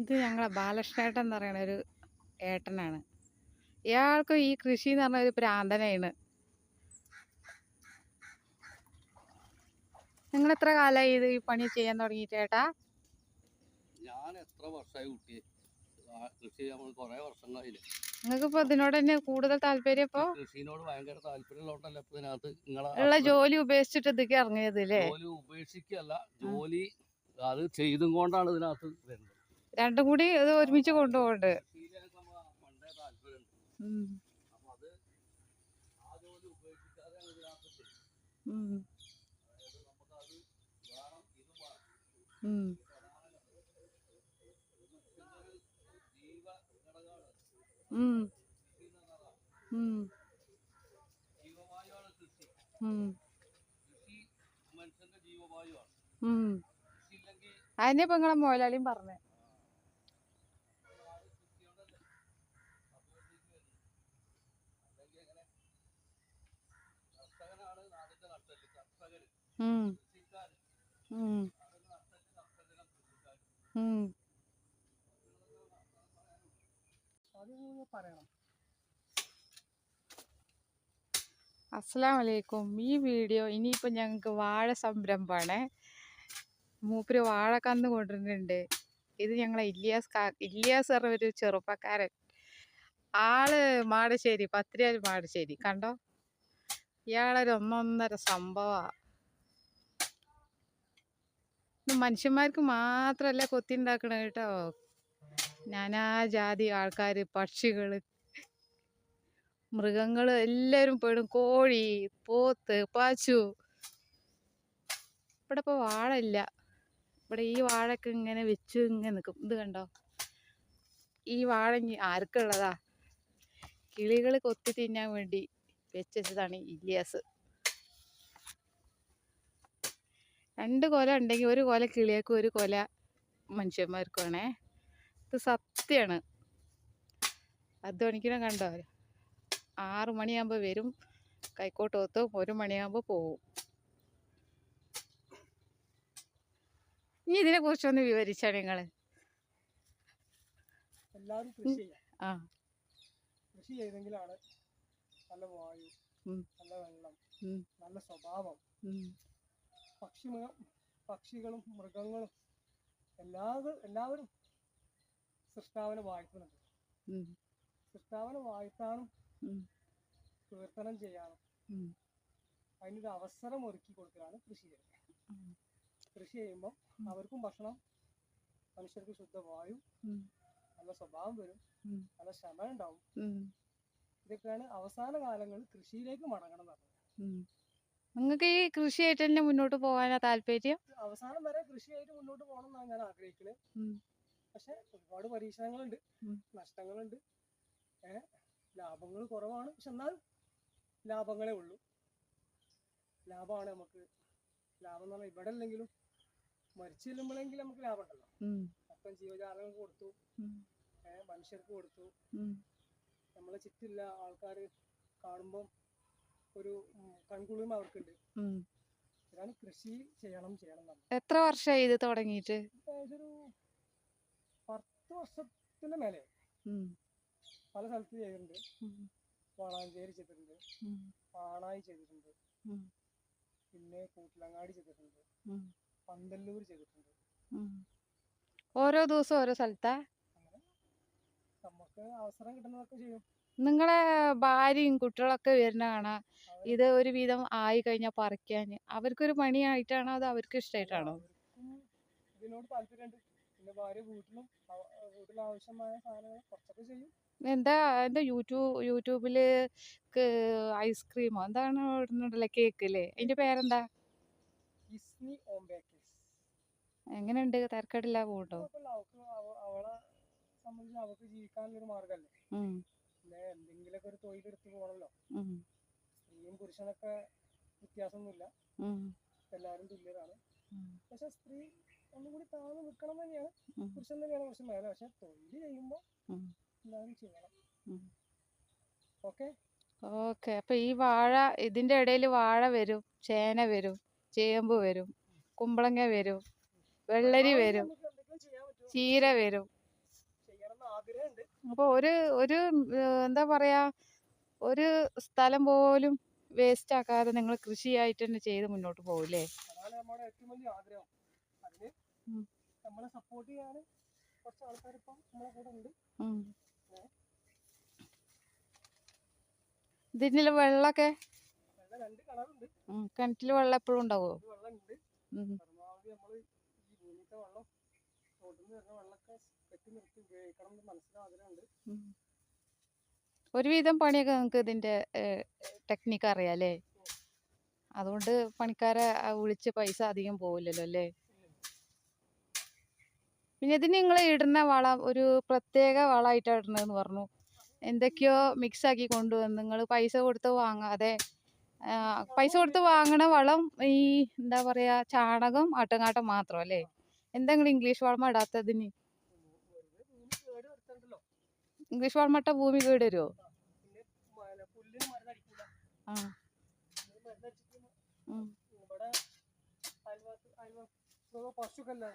ഇത് ഞങ്ങളെ ബാലകൃഷ്ണേട്ടൻ എന്ന് പറയുന്ന ഒരു ഏട്ടനാണ്. ഇയാൾക്ക് ഈ കൃഷി എന്ന് പറഞ്ഞ ഒരു പ്രാന്തനാണ്. നിങ്ങൾ എത്ര കാലമായി ഇത് ഈ പണി ചെയ്യാൻ തുടങ്ങിയിട്ട് ഏട്ടാ? ഞാൻ എത്ര വർഷമായി കുട്ടി കൃഷി ചെയ്യാൻ കുറെ വർഷങ്ങളായില്ലേ. നിങ്ങൾക്ക് ഇപ്പൊ ഇതിനോട് തന്നെ കൂടുതൽ താല്പര്യം? ഇപ്പൊ കൃഷിനോട് ഭയങ്കര താല്പര്യമുള്ളതുകൊണ്ടല്ലേ ഇപ്പൊ ഇതിനകത്ത് ഉള്ള ജോലി ഉപേക്ഷിച്ചിട്ട് ഇതൊക്കെ ഇറങ്ങിയത് അല്ലേ? ജോലി ഉപേക്ഷിക്കല്ല, ജോലി അത് ചെയ്തും കൊണ്ടാണ് ഇതിനകത്ത് വരുന്നത്. രണ്ടും കൂടി ഇത് ഒരുമിച്ച് കൊണ്ടുപോകണ്ട്. പണ്ടേ താല്പര്യമുണ്ട്. അപ്പൊ അത് ആ ജോലി ഉപേക്ഷിക്കാതെ ഇതിനകത്ത് അതായത് നമുക്കത് വേണം, ഇത് വേണം. ജീവവായുവാണ് കൃഷി. കൃഷി മനുഷ്യന്റെ ജീവവായുവാണ്. അതിനെ ഇപ്പൊ നിങ്ങളെ മുതലാളിയും പറഞ്ഞേ. കർഷകനാണ് നാടിന്റെ നട്ടല്. കർഷകര്, കൃഷിക്കാര്, പറയണം. അസ്സലാമലൈക്കും. ഈ വീഡിയോ ഇനിയിപ്പോൾ ഞങ്ങൾക്ക് വാഴ സംരംഭമാണ്. മൂപ്പര് വാഴക്കന്ന് കൊണ്ടുവരുന്നുണ്ട്. ഇത് ഞങ്ങളെ ഇല്ലിയാസ് പറഞ്ഞ ഒരു ചെറുപ്പക്കാരൻ. ആള് മാടശ്ശേരി, പത്തിരിയാൽ മാടശ്ശേരി. കണ്ടോ, ഇയാളൊരു ഒന്നൊന്നര സംഭവമാണ്. ഇത് മനുഷ്യന്മാർക്ക് മാത്രമല്ല കൊത്തി ഉണ്ടാക്കണ കേട്ടോ. നാനാജാതി ആൾക്കാർ, പക്ഷികൾ, മൃഗങ്ങൾ എല്ലാവരും പെടും. കോഴി, പോത്ത്, പശു. ഇവിടെ ഇപ്പോൾ വാഴ ഇല്ല. ഇവിടെ ഈ വാഴയൊക്കെ ഇങ്ങനെ വെച്ച് ഇങ്ങനെ നിൽക്കും. ഇത് കണ്ടോ, ഈ വാഴ ആർക്കുള്ളതാ? കിളികൾ കൊത്തി തിന്നാൻ വേണ്ടി വെച്ചതാണ് ഇല്ലിയാസ്. 2 കൊല ഉണ്ടെങ്കിൽ 1 കൊല കിളിയേക്കും 1 കൊല മനുഷ്യന്മാർക്കുമാണേ. ഇത് സത്യമാണ്. അധ്വാനിക്കണ കണ്ടോ? 6 മണിയാകുമ്പോൾ വരും, കൈക്കോട്ട് ഒത്തും, 1 മണിയാകുമ്പോൾ പോവും. ഇനി ഇതിനെ കുറിച്ചൊന്ന് വിവരിച്ചാണ് നിങ്ങള്. എല്ലാവരും കൃഷി ചെയ്യാം. കൃഷി ചെയ്തെങ്കിലാണ് നല്ല വായു, നല്ല വെള്ളം, നല്ല സ്വഭാവം. പക്ഷികളും മൃഗങ്ങളും എല്ലാവരും സൃഷ്ടാവിനെ വാഴ്ത്തുന്നുണ്ട്. സൃഷ്ടാവിനെ വാഴ്ത്താനും കീർത്തനം ചെയ്യാനും അതിനൊരു അവസരം ഒരുക്കി കൊടുക്കലാണ് കൃഷി ചെയ്യുന്നത്. കൃഷി ചെയ്യുമ്പോൾ അവർക്കും ഭക്ഷണം, മനുഷ്യർക്ക് ശുദ്ധവായു, നല്ല സ്വഭാവം വരും, നല്ല ക്ഷമ ഉണ്ടാവും. ഇതൊക്കെയാണ് അവസാന കാലങ്ങളിൽ കൃഷിയിലേക്ക് മടങ്ങണം എന്ന് പറഞ്ഞത്. നിങ്ങൾക്ക് ഈ കൃഷിയായിട്ട് തന്നെ മുന്നോട്ട് പോകാനാ താല്പര്യം? അവസാനം വരെ കൃഷിയായിട്ട് മുന്നോട്ട് പോകണം എന്നാണ് ഞാൻ ആഗ്രഹിക്കുന്നത്. പക്ഷെ ഒരുപാട് പരീക്ഷണങ്ങളുണ്ട്, നഷ്ടങ്ങളുണ്ട്, ലാഭങ്ങൾ കുറവാണ്. പക്ഷെ എന്നാൽ ലാഭങ്ങളേ ഉള്ളൂ. ലാഭമാണ് നമുക്ക്. ലാഭം എന്ന് പറഞ്ഞാൽ ഇവിടെ അല്ലെങ്കിലും മരിച്ചു ചെല്ലുമ്പോഴെങ്കിലും നമുക്ക് ലാഭം ഉണ്ടല്ലോ. മൊത്തം ജീവജാലങ്ങൾക്ക് കൊടുത്തു, മനുഷ്യർക്ക് കൊടുത്തു. നമ്മളെ ചുറ്റില്ല ആൾക്കാർ കാണുമ്പം ഒരു കൺകുളിർമ അവർക്കുണ്ട്. ഇതാണ് കൃഷി ചെയ്യണം. എത്ര വർഷമായി ഇത് തുടങ്ങിയിട്ട്? ഒരു 10 വർഷത്തിന് മേലെ പല സ്ഥലത്ത് ചെയ്തിട്ടുണ്ട്. വളാഞ്ചേരി ചെയ്തിട്ടുണ്ട്, പാണായി ചെയ്തിട്ടുണ്ട്, പിന്നെ കൂട്ടിലങ്ങാടി ചെയ്തിട്ടുണ്ട്, പന്തല്ലൂർ ചെയ്തിട്ടുണ്ട്. ഓരോ ദിവസം ഓരോ സ്ഥലത്താ? അങ്ങനെ നമുക്ക് അവസരം കിട്ടുന്നതൊക്കെ ചെയ്യും. നിങ്ങളെ ഭാര്യയും കുട്ടികളൊക്കെ വരുന്ന കാണാം. ഇത് ഒരു വിധം ആയി കഴിഞ്ഞാൽ പറിക്കാൻ അവർക്കൊരു പണിയായിട്ടാണോ അതോ അവർക്ക് ഇഷ്ടമായിട്ടാണോ? ഇതിനോട് താല്പര്യമുണ്ട്. പിന്നെ ഭാര്യ വീട്ടിൽ ആവശ്യമായ സാധനങ്ങൾ കുറച്ചൊക്കെ ചെയ്യും. എന്താ യൂട്യൂബില് ഐസ്ക്രീമോ എന്താണ് ഇടുന്നുണ്ടല്ലേ, കേക്ക് അല്ലേ? അതിന്റെ പേരെന്താ? എങ്ങനെയുണ്ട്? തരക്കേടില്ല പോകുന്നുണ്ടോ? അവളെ സംബന്ധിച്ച് അവർക്ക് ജീവിക്കാനുള്ളൊരു മാർഗമല്ലേ. പിന്നെ എന്തെങ്കിലുമൊക്കെ ഒരു തൊഴിലെടുത്ത് പോകണല്ലോ. സ്ത്രീയും പുരുഷനൊക്കെ വ്യത്യാസമൊന്നുമില്ല, എല്ലാവരും തുല്യരാണ്. പക്ഷെ സ്ത്രീ ഒന്നുകൂടി താഴ്ന്നു നിൽക്കണം തന്നെയാണ്, പുരുഷൻ തന്നെയാണ് കുറച്ച് മേലെ. പക്ഷെ തൊഴിൽ ചെയ്യുമ്പോൾ എല്ലാവരും ചെയ്യണം. ഓക്കെ. അപ്പൊ ഈ വാഴ, ഇതിന്റെ ഇടയിൽ വാഴ വരും, ചേന വരും, ചേമ്പ് വരും, കുമ്പളങ്ങ വരും, വെള്ളരി വരും, ചീര വരും. ആഗ്രഹമുണ്ട്. അപ്പോൾ ഒരു ഒരു എന്താ പറയാ, ഒരു സ്ഥലം പോലും വേസ്റ്റ് ആക്കാതെ നിങ്ങൾ കൃഷിയായിട്ട് തന്നെ ചെയ്ത് മുന്നോട്ട് പോകൂലേ? അതാണ് നമ്മുടെ ഏറ്റവും വലിയ ആഗ്രഹം. അതിന് ഉം. നമ്മളെ സപ്പോർട്ട് ചെയ്യാൻ കുറച്ച് ആൾക്കാർ ഇപ്പം നമ്മളെ കൂടെ ഉണ്ട്. ഉം. ഇതിനുള്ള വെള്ളമൊക്കെ വെള്ളം 2 കിണറുണ്ട്. കിണറ്റിൽ വെള്ളം എപ്പോഴും ഉണ്ടാവുമോ? വെള്ളം ഉണ്ട്. പരമാവധി നമ്മൾ ഈ ഭൂമിത്തെ വെള്ളം തോട്ടിൽ നിന്ന് വരുന്ന വെള്ളമൊക്കെ കെട്ടി നിർത്തി ഉപയോഗിക്കണം എന്ന് മനസ്സിലാഗ്രഹമുണ്ട്. ഒരുവിധം പണിയൊക്കെ നിങ്ങൾക്ക് ഇതിന്റെ ടെക്നിക്ക് അറിയാലേ? അതുകൊണ്ട് പണിക്കാരെ വിളിച്ച് പൈസ അധികം പോവില്ലല്ലോ അല്ലേ? പിന്നെ ഇതിന് നിങ്ങൾ ഇടുന്ന വളം ഒരു പ്രത്യേക വളമായിട്ടാണ് ഇടുന്നതെന്ന് പറഞ്ഞു. എന്തൊക്കെയോ മിക്സ് ആക്കി കൊണ്ടുവന്ന് നിങ്ങൾ പൈസ കൊടുത്ത് വാങ്ങാതെ, പൈസ കൊടുത്ത് വാങ്ങണ വളം ഈ എന്താ പറയാ, ചാണകം ആട്ടുംകാട്ടം മാത്രം അല്ലേ? എന്തെങ്കിലും ഇംഗ്ലീഷ് വളം ഇടാത്തതിന്? ഇംഗ്ലീഷ് വളം ഇട്ട ഭൂമി കേട് വരുമോ? പുല്ലിന് മരുന്നടിക്കൂല. ആ. ഇവിടെ പശുക്കല്ലേ,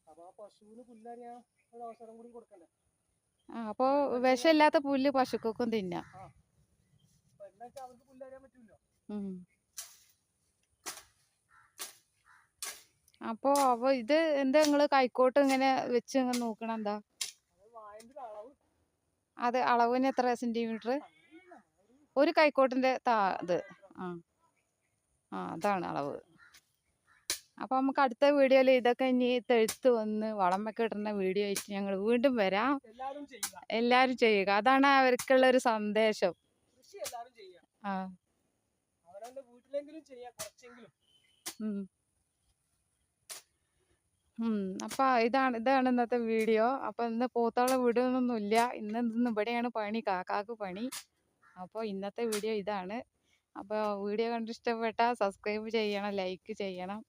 അപ്പൊ ആ പശുവിന് പുല്ലറിയാൻ ഒരു അവസരം കൂടി കൊടുക്കണ്ടേ? അപ്പൊ വിഷമില്ലാത്ത പുല്ല് പശുക്കൊക്കെ തിന്നാം. അവർക്ക് പുല്ലറിയാൻ പറ്റൂല്ലോ. അപ്പൊ ഇത് എന്താ നിങ്ങള് കൈക്കോട്ട് ഇങ്ങനെ വെച്ച് ഇങ്ങനെ നോക്കണം? എന്താ അത് അളവിന് എത്ര സെന്റിമീറ്റർ? ഒരു കൈക്കോട്ടിന്റെ ഇത്. അതാണ് അളവ്. അപ്പൊ നമുക്ക് അടുത്ത വീഡിയോയിൽ ഇതൊക്കെ ഇനി തെഴുത്ത് വന്ന് വളമൊക്കെ ഇടുന്ന വീഡിയോ ആയിട്ട് ഞങ്ങൾ വീണ്ടും വരാം. എല്ലാരും ചെയ്യുക, അതാണ് അവർക്കുള്ള ഒരു സന്ദേശം. അപ്പൊ ഇതാണ് ഇന്നത്തെ വീഡിയോ. അപ്പൊ ഇന്ന് പോത്തോളെ വീഡിയോന്നൊന്നുമില്ല. ഇന്ന് ഇവിടെയാണ് പണി, കാക്കാക്ക് പണി. അപ്പോൾ ഇന്നത്തെ വീഡിയോ ഇതാണ്. അപ്പോൾ വീഡിയോ കണ്ടിഷ്ടപ്പെട്ടാൽ സബ്സ്ക്രൈബ് ചെയ്യണം, ലൈക്ക് ചെയ്യണം,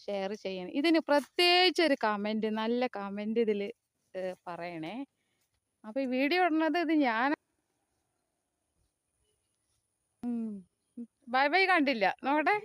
ഷെയർ ചെയ്യണം. ഇതിന് പ്രത്യേകിച്ചൊരു കമൻറ്റ്, നല്ല കമൻറ്റ് ഇതിൽ പറയണേ. അപ്പോൾ ഈ വീഡിയോ ഇടുന്നത് ഇത് ഞാൻ ബൈ ബൈ കണ്ടില്ല നോക്കട്ടെ.